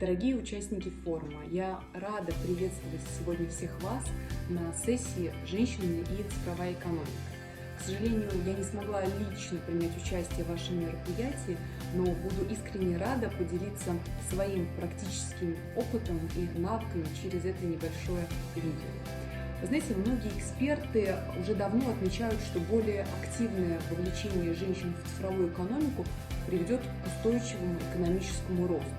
Дорогие участники форума, я рада приветствовать сегодня всех вас на сессии «Женщины и цифровая экономика». К сожалению, я не смогла лично принять участие в вашем мероприятии, но буду искренне рада поделиться своим практическим опытом и навыками через это небольшое видео. Вы знаете, многие эксперты уже давно отмечают, что более активное вовлечение женщин в цифровую экономику приведет к устойчивому экономическому росту.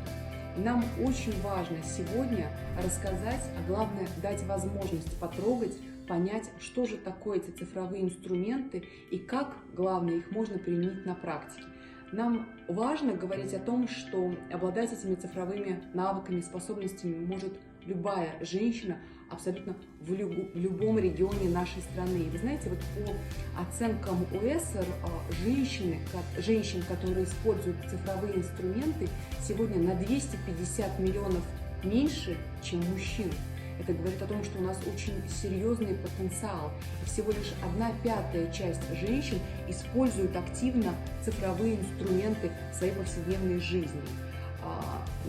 И нам очень важно сегодня рассказать, а главное дать возможность потрогать, понять, что же такое эти цифровые инструменты и как, главное, их можно применить на практике. Нам важно говорить о том, что обладать этими цифровыми навыками, способностями может любая женщина абсолютно в любом регионе нашей страны. И вы знаете, вот по оценкам ОЭСР, женщин, которые используют цифровые инструменты, сегодня на 250 миллионов меньше, чем мужчин. Это говорит о том, что у нас очень серьезный потенциал. И всего лишь 1/5 часть женщин используют активно цифровые инструменты в своей повседневной жизни.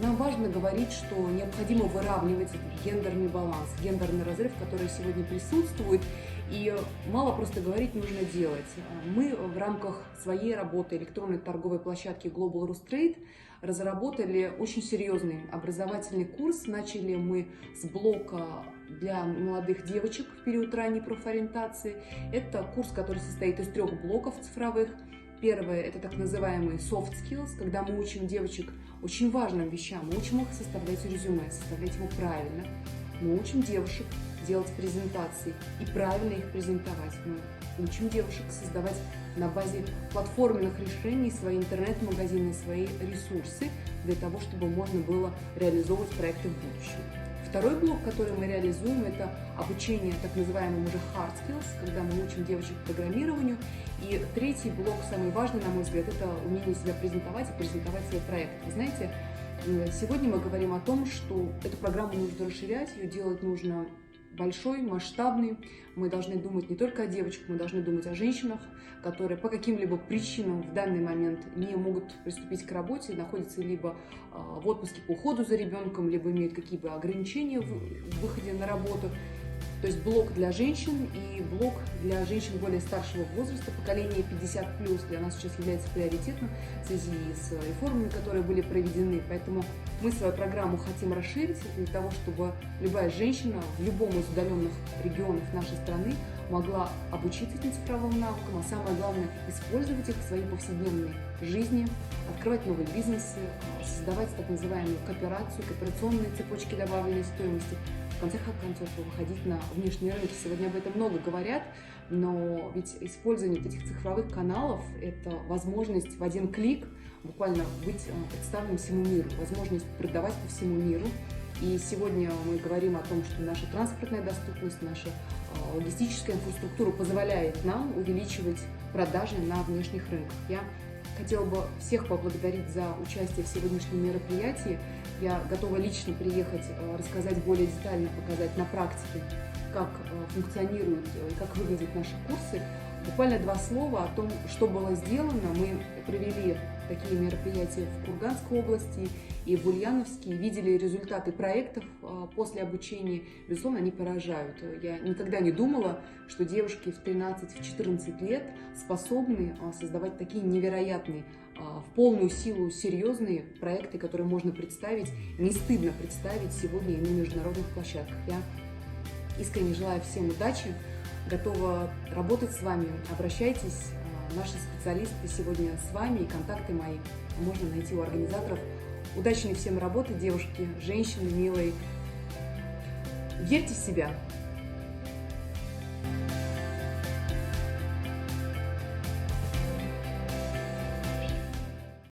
Нам важно говорить, что необходимо выравнивать гендерный баланс, гендерный разрыв, который сегодня присутствует. И мало просто говорить, нужно делать. Мы в рамках своей работы электронной торговой площадки Global Rustrade разработали очень серьезный образовательный курс. Начали мы с блока для молодых девочек в период ранней профориентации. Это курс, который состоит из 3 блоков цифровых. Первое – это так называемые soft skills, когда мы учим девочек очень важным вещам. Мы учим их составлять резюме, составлять его правильно. Мы учим девушек делать презентации и правильно их презентовать. Мы учим девушек создавать на базе платформенных решений свои интернет-магазины, свои ресурсы для того, чтобы можно было реализовывать проекты в будущем. Второй блок, который мы реализуем, это обучение так называемым уже hard skills, когда мы учим девочек программированию. И третий блок, самый важный, на мой взгляд, это умение себя презентовать и презентовать свой проект. Вы знаете, сегодня мы говорим о том, что эту программу нужно расширять, ее делать нужно большой, масштабный. Мы должны думать не только о девочках, мы должны думать о женщинах, которые по каким-либо причинам в данный момент не могут приступить к работе, находятся либо в отпуске по уходу за ребенком, либо имеют какие-то ограничения в выходе на работу. То есть блок для женщин и блок для женщин более старшего возраста, поколение 50+, для нас сейчас является приоритетным в связи с реформами, которые были проведены. Поэтому мы свою программу хотим расширить для того, чтобы любая женщина в любом из удаленных регионов нашей страны могла обучиться этим цифровым навыкам, а самое главное – использовать их в своей повседневной жизни, открывать новые бизнесы, создавать так называемую кооперационные цепочки добавленной стоимости, в конце концов выходить на внешние рынки. Сегодня об этом много говорят, но ведь использование этих цифровых каналов – это возможность в один клик буквально быть представленным всему миру, возможность продавать по всему миру. И сегодня мы говорим о том, что наша транспортная доступность, наша логистическая инфраструктура позволяет нам увеличивать продажи на внешних рынках. Я хотела бы всех поблагодарить за участие в сегодняшнем мероприятии. Я готова лично приехать, рассказать более детально, показать на практике, как функционируют и как выглядят наши курсы. Буквально 2 слова о том, что было сделано. Мы провели такие мероприятия в Курганской области и в Ульяновске, видели результаты проектов после обучения. Безусловно, они поражают. Я никогда не думала, что девушки в 13-14 лет способны создавать такие невероятные, в полную силу серьезные проекты, которые можно представить, не стыдно представить сегодня и на международных площадках. Я искренне желаю всем удачи, готова работать с вами. Обращайтесь, наши специалисты сегодня с вами, и контакты мои можно найти у организаторов. Удачной всем работы, девушки, женщины, милые. Верьте в себя.